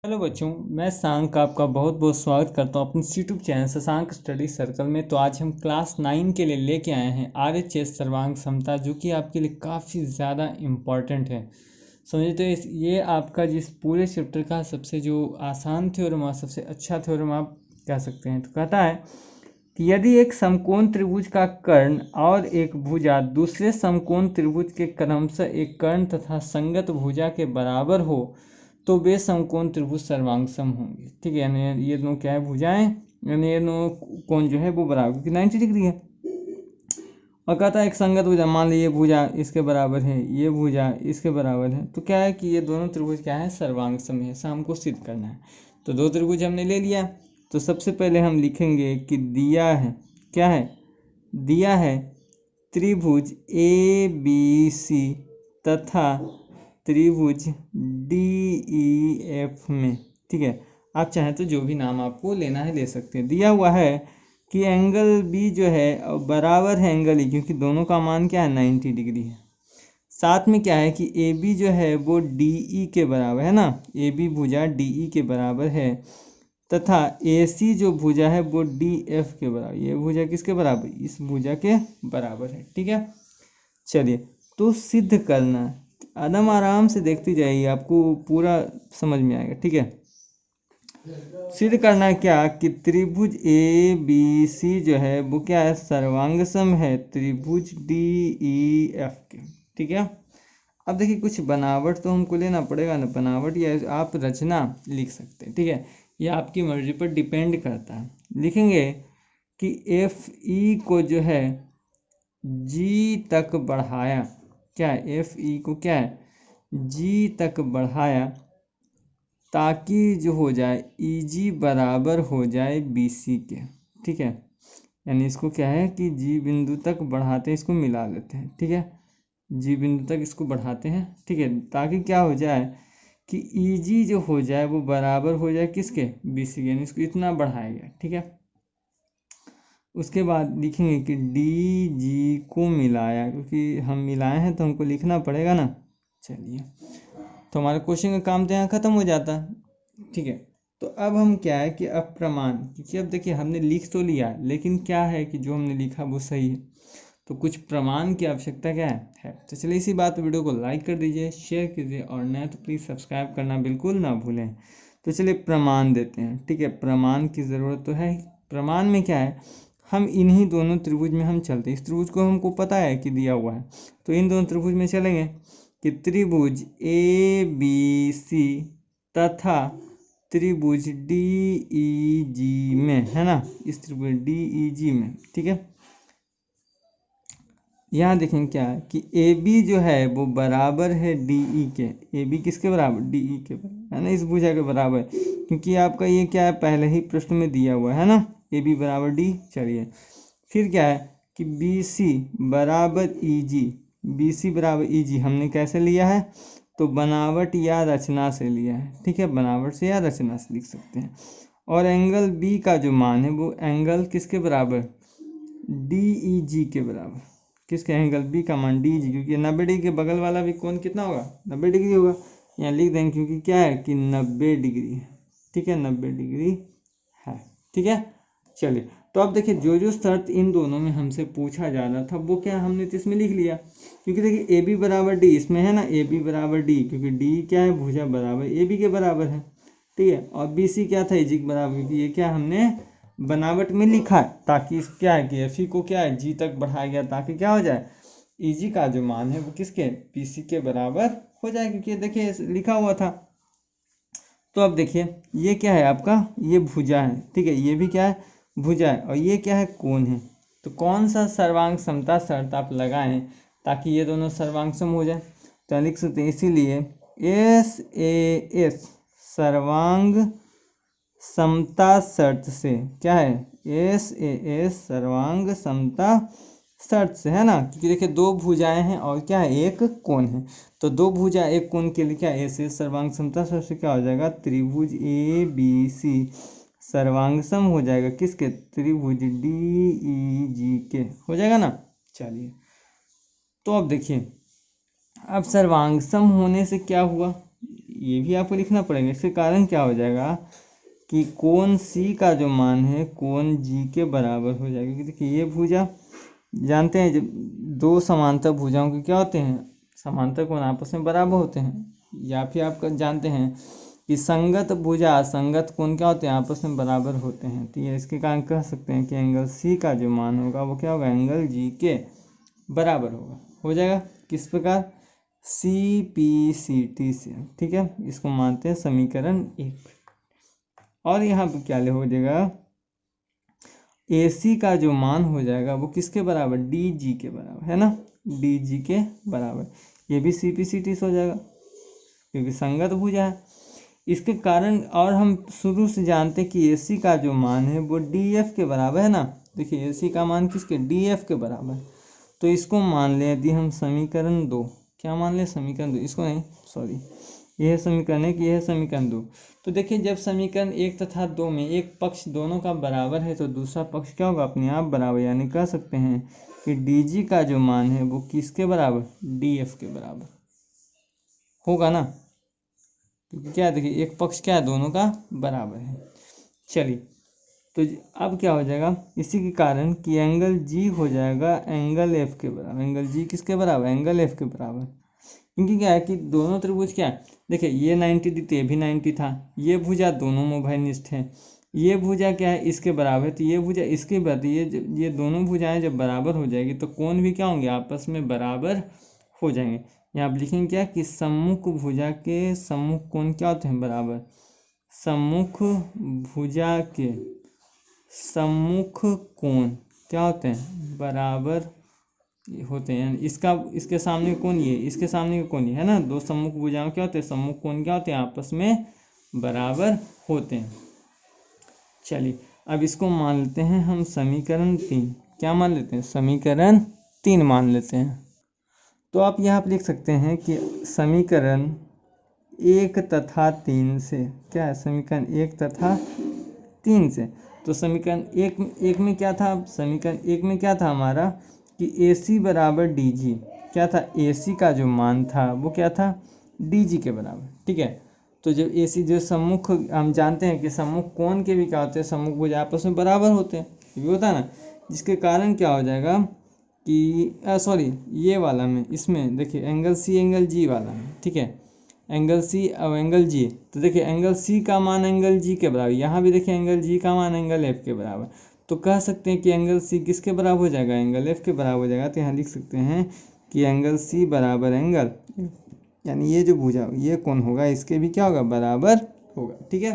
Hello बच्चों, मैं शशांक आपका बहुत बहुत स्वागत करता हूँ अपने YouTube channel Shashank study circle में। तो आज हम क्लास 9 के लिए लेके आए हैं RHS सर्वांग समता, जो कि आपके लिए काफ़ी ज़्यादा इम्पॉर्टेंट है। समझे तो ये आपका जिस पूरे चैप्टर का सबसे जो आसान थ्योरम और सबसे अच्छा थ्योरम आप कह सकते हैं। तो कहता है कि यदि एक समकोण त्रिभुज का कर्ण और एक भुजा दूसरे समकोण त्रिभुज के क्रमशः एक कर्ण तथा संगत भुजा के बराबर हो तो वे समकोण त्रिभुज सर्वांग सम होंगे। ठीक है, यानी ये दोनों क्या है, भुजाएं, यानी ये दोनों कोण जो है वो बराबर, क्योंकि 90 डिग्री है। और कहता है एक संगत भुजा, मान लीजिए भुजा इसके बराबर है, ये भुजा इसके बराबर है, तो क्या है कि ये दोनों त्रिभुज क्या है, सर्वांग सम है। ऐसा हमको सिद्ध करना है। तो दो त्रिभुज हमने ले लिया। तो सबसे पहले हम लिखेंगे कि दिया है, क्या है, दिया है त्रिभुज ABC तथा त्रिभुज DEF में। ठीक है, आप चाहें तो जो भी नाम आपको लेना है ले सकते हैं। दिया हुआ है कि एंगल B जो है बराबर है एंगल E, क्योंकि दोनों का मान क्या है, 90 डिग्री है। साथ में क्या है कि AB जो है वो DE के बराबर है ना, AB भुजा DE के बराबर है, तथा AC जो भुजा है वो DF के बराबर। ये भुजा किसके बराबर, इस भुजा के बराबर है। ठीक है, चलिए तो सिद्ध करना, एकदम आराम से देखते जाइए, आपको पूरा समझ में आएगा। ठीक है, सिद्ध करना क्या कि त्रिभुज ABC जो है वो क्या है, सर्वांग सम है त्रिभुज DEF के। ठीक है, अब देखिए कुछ बनावट तो हमको लेना पड़ेगा ना, बनावट या आप रचना लिख सकते हैं। ठीक है, ये आपकी मर्जी पर डिपेंड करता है। लिखेंगे कि FE को जो है G तक बढ़ाया, क्या है, FE को क्या है, G तक बढ़ाया, ताकि जो हो जाए EG बराबर हो जाए BC के। ठीक है, यानी इसको क्या है कि G बिंदु तक बढ़ाते हैं, इसको मिला लेते हैं। ठीक है, G बिंदु तक इसको बढ़ाते हैं। ठीक है, ताकि क्या हो जाए कि EG जो हो जाए वो बराबर हो जाए किसके, BC के, यानी इसको इतना बढ़ाया गया। ठीक है, उसके बाद लिखेंगे कि DG को मिलाया, क्योंकि हम मिलाए हैं तो हमको लिखना पड़ेगा ना। चलिए, तो हमारा क्वेश्चन का काम तो यहाँ ख़त्म हो जाता है। ठीक है, तो अब हम क्या है कि अब प्रमाण, क्योंकि अब देखिए हमने लिख तो लिया, लेकिन क्या है कि जो हमने लिखा वो सही है, तो कुछ प्रमाण की आवश्यकता क्या है। तो चलिए इसी बात पर वीडियो को लाइक कर दीजिए, शेयर कीजिए, और नया तो प्लीज़ सब्सक्राइब करना बिल्कुल ना भूलें। तो चलिए प्रमाण देते हैं। ठीक है, प्रमाण की ज़रूरत तो है। प्रमाण में क्या है, हम इन्हीं दोनों त्रिभुज में हम चलते हैं। इस त्रिभुज को हमको पता है कि दिया हुआ है, तो इन दोनों त्रिभुज में चलेंगे कि त्रिभुज ABC तथा त्रिभुज DEG में, है ना, इस त्रिभुज DEG में। ठीक है, यहाँ देखें क्या है कि AB जो है वो बराबर है DE के। AB किसके बराबर, DE के बराबर, है ना, इस भुजा के बराबर, क्योंकि आपका ये क्या है, पहले ही प्रश्न में दिया हुआ है ना, AB बराबर D। चलिए फिर क्या है कि BC बराबर EG, BC बराबर EG हमने कैसे लिया है, तो बनावट या रचना से लिया है। ठीक है, बनावट से या रचना से लिख सकते हैं। और एंगल B का जो मान है वो एंगल किसके बराबर, DEG के बराबर। किसके, एंगल B का मान DEG, क्योंकि 90 डिग्री के बगल वाला भी कोण कितना होगा, 90 डिग्री होगा। यहाँ लिख देंगे क्योंकि क्या है कि 90 डिग्री है। ठीक है, 90 डिग्री है। ठीक है, चलिए तो अब देखिए जो जो शर्त इन दोनों में हमसे पूछा जा रहा था वो क्या हमने तो इसमें लिख लिया, क्योंकि देखिए AB बराबर D इसमें है ना, AB बराबर D, क्योंकि D क्या है, भुजा बराबर AB के बराबर है। ठीक है, और BC क्या था, EG के बराबर, क्योंकि ये क्या हमने बनावट में लिखा है, ताकि क्या है कि FE को क्या है G तक बढ़ाया गया, ताकि क्या हो जाए, EG का जो मान है वो किसके, BC के बराबर हो जाए, क्योंकि देखिए लिखा हुआ था। तो अब देखिए ये क्या है आपका, ये भुजा है। ठीक है, ये भी क्या है, भुजा है, और ये क्या है, कोण है। तो कौन सा सर्वांग समता शर्त आप लगाएं ताकि ये दोनों सर्वांग सम हो जाए, तो लिख सकते हैं इसीलिए SAS सर्वांग समता शर्त से, क्या है, SAS सर्वांग समता शर्त से, है ना, क्योंकि देखिए दो भुजाएं हैं और क्या है, एक कोण है। तो दो भुजा एक कोण के लिए क्या, SAS सर्वांग समता शर्त से क्या हो जाएगा, त्रिभुज ABC सर्वांग सम हो जाएगा किसके, त्रिभुज DEG के, हो जाएगा ना। चलिए तो अब देखिए, अब सर्वांग सम होने से क्या हुआ, ये भी आपको लिखना पड़ेगा। इसके कारण क्या हो जाएगा कि कोण सी का जो मान है कोण जी के बराबर हो जाएगा। क्योंकि देखिए ये भुजा जानते हैं जब दो समांतर भुजाओं के क्या होते हैं, समांतर कोण आपस में बराबर होते हैं। या फिर आप जानते हैं कि संगत भुजा संगत कोण क्या होते हैं, आपस में बराबर होते हैं। तो ये इसके कारण कह सकते हैं कि एंगल सी का जो मान होगा वो क्या होगा, एंगल जी के बराबर होगा। हो जाएगा किस प्रकार, सी पी सी टी से। ठीक है, इसको मानते हैं समीकरण 1। और यहाँ पे क्या ले हो जाएगा, ए सी का जो मान हो जाएगा वो किसके बराबर, डी जी के बराबर, है ना, डी जी के बराबर। ये भी सी पी सी टी से हो जाएगा क्योंकि संगत भुजा है। इसके कारण और हम शुरू से जानते हैं कि ए सी का जो मान है वो डी एफ के बराबर है ना। देखिए ए सी का मान किसके, डी एफ के बराबर। तो इसको मान लें यदि हम समीकरण 2, क्या मान लें, समीकरण 2, इसको नहीं सॉरी, यह समीकरण 1, यह समीकरण 2। तो देखिए जब समीकरण 1 तथा 2 में एक पक्ष दोनों का बराबर है तो दूसरा पक्ष क्या होगा, अपने आप बराबर। यानी कह सकते हैं कि डी जी का जो मान है वो किसके बराबर, डी एफ के बराबर होगा ना। क्योंकि क्या देखिए एक पक्ष क्या है, दोनों का बराबर है। चलिए तो अब क्या हो जाएगा, इसी के कारण कि एंगल जी हो जाएगा एंगल एफ के बराबर। एंगल जी किसके बराबर, एंगल एफ के बराबर। क्योंकि क्या है कि दोनों त्रिभुज क्या है, देखिए ये 90 थी, ये भी 90 था, ये भुजा दोनों में उभयनिष्ठ है, ये भुजा क्या है इसके बराबर है, तो ये भुजा इसके बराबर। ये दोनों भुजाएं जब बराबर हो जाएगी तो कोण भी क्या होंगे, आपस में बराबर हो जाएंगे। यहाँ आप लिखेंगे क्या कि सम्मुख भुजा के सम्मुख कोण क्या होते हैं, बराबर। सम्मुख भुजा के सम्मुख कोण क्या होते हैं, बराबर होते हैं। इसका इसके सामने कौन, ये इसके सामने का कौन, ये है ना। दो सम्मुख भुजाओं क्या होते हैं, सम्मुख कोण क्या होते हैं, आपस में बराबर होते हैं। चलिए अब इसको मान लेते हैं हम समीकरण 3। क्या मान लेते हैं, समीकरण 3 मान लेते हैं। तो आप यहाँ पर लिख सकते हैं कि समीकरण 1 तथा 3 से, क्या है, समीकरण 1 तथा 3 से। तो समीकरण एक में क्या था, समीकरण 1 में क्या था हमारा कि ए सी बराबर डी जी, क्या था, ए सी का जो मान था वो क्या था, डी जी के बराबर। ठीक है, तो जब ए सी जो सम्मुख, हम जानते हैं कि सम्मुख कोण के भी क्या होते हैं, सम्मुख भुजा आपस में बराबर होते हैं, ये भी होता है ना। जिसके कारण क्या हो जाएगा कि सॉरी ये वाला में, इसमें देखिए एंगल सी एंगल जी वाला में, ठीक है, एंगल सी और एंगल जी। तो देखिए एंगल सी का मान एंगल जी के बराबर, यहाँ भी देखिए एंगल जी का मान एंगल एफ के बराबर। तो कह सकते हैं कि एंगल सी किसके बराबर हो जाएगा, एंगल एफ के बराबर हो जाएगा। तो यहाँ लिख सकते हैं कि एंगल सी बराबर एंगल, यानी ये जो भुजा ये कौन होगा, इसके भी क्या होगा, बराबर होगा। ठीक है,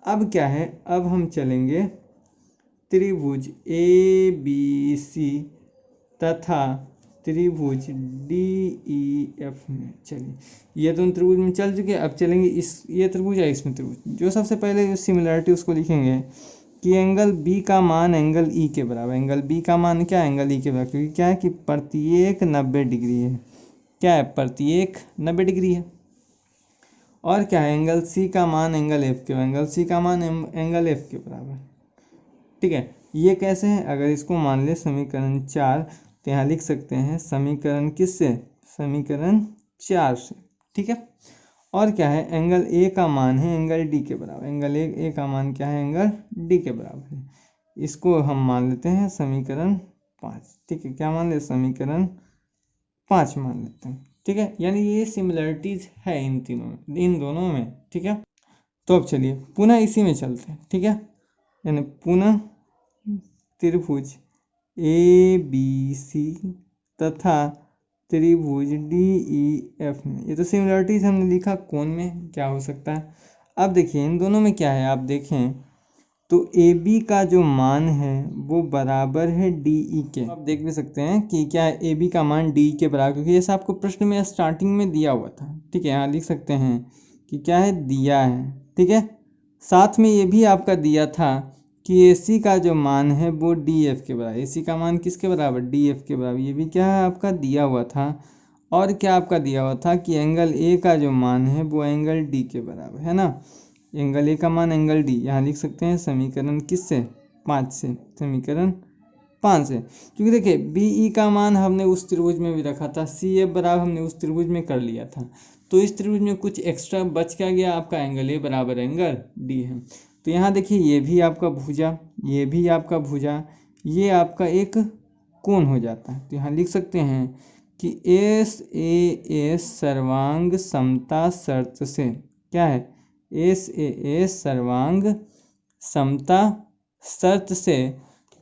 अब क्या है, अब हम चलेंगे त्रिभुज ए बी सी तथा त्रिभुज डी ई एफ में। चलिए ये दोनों त्रिभुज में चल चुके, अब चलेंगे इस, ये त्रिभुज है इसमें त्रिभुज। जो सबसे पहले जो सिमिलरिटी उसको लिखेंगे कि एंगल बी का मान एंगल ई के बराबर। एंगल बी का मान क्या है, एंगल ई के बराबर, क्योंकि क्या है कि प्रत्येक 90 डिग्री है। क्या है, प्रत्येक 90 डिग्री है। और क्या है, एंगल सी का मान एंगल एफ के, एंगल सी का मान एंगल एफ के बराबर। ठीक है, ये कैसे है, अगर इसको मान ले समीकरण 4, तो यहाँ लिख सकते हैं समीकरण किससे, समीकरण 4 से। ठीक है, और क्या है, एंगल ए का मान है एंगल डी के बराबर। एंगल ए का मान क्या है, एंगल डी के बराबर है। इसको हम मान लेते हैं समीकरण 5। ठीक है, क्या मान ले, समीकरण 5 मान लेते हैं। ठीक है, यानी ये सिमिलरिटीज है इन तीनों में, इन दोनों में। ठीक है, तो अब चलिए पुनः इसी में चलते हैं। ठीक है, यानी पुनः त्रिभुज ए बी सी तथा त्रिभुज डी ई एफ में। ये तो सिमिलरिटीज हमने लिखा, कोण में क्या हो सकता है। अब देखिए इन दोनों में क्या है, आप देखें तो ए बी का जो मान है वो बराबर है डी ई के। आप देख भी सकते हैं कि क्या है, ए बी का मान डी के बराबर, क्योंकि ऐसा आपको प्रश्न में स्टार्टिंग में दिया हुआ था। ठीक है, यहाँ लिख सकते हैं कि क्या है, दिया है। ठीक है, साथ में ये भी आपका दिया था कि ए सी का जो मान है वो डी एफ के बराबर। ए सी का मान किसके बराबर, डी एफ के बराबर, ये भी क्या है आपका दिया हुआ था। और क्या आपका दिया हुआ था कि एंगल ए का जो मान है वो एंगल डी के बराबर है ना। एंगल ए का मान एंगल डी, यहाँ लिख सकते हैं समीकरण किससे, 5 से, समीकरण 5 से। क्योंकि देखिए बी ई का मान हमने उस त्रिभुज में भी रखा था, सी एफ बराबर हमने उस त्रिभुज में कर लिया था। तो इस त्रिभुज में कुछ एक्स्ट्रा बच क्या गया, आपका एंगल ए बराबर एंगल डी है। तो यहाँ देखिए ये भी आपका भुजा, ये भी आपका भुजा, ये आपका एक कोण हो जाता है। तो यहाँ लिख सकते हैं कि एस ए एस सर्वांग समता शर्त से, क्या है, एस ए एस सर्वांग समता शर्त से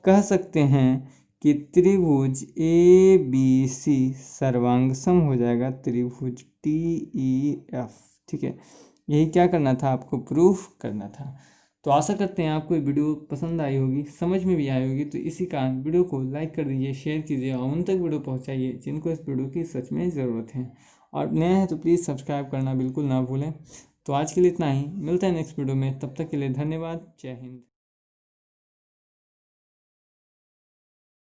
कह सकते हैं कि त्रिभुज ए बी सी सर्वांग सम हो जाएगा त्रिभुज टी ई एफ। ठीक है, यही क्या करना था, आपको प्रूफ करना था। तो आशा करते हैं आपको ये वीडियो पसंद आई होगी, समझ में भी आई होगी। तो इसी कारण वीडियो को लाइक कर दीजिए, शेयर कीजिए और उन तक वीडियो पहुंचाइए जिनको इस वीडियो की सच में ज़रूरत है। और नया है तो प्लीज़ सब्सक्राइब करना बिल्कुल ना भूलें। तो आज के लिए इतना ही, मिलते हैं नेक्स्ट वीडियो में, तब तक के लिए धन्यवाद, जय हिंद।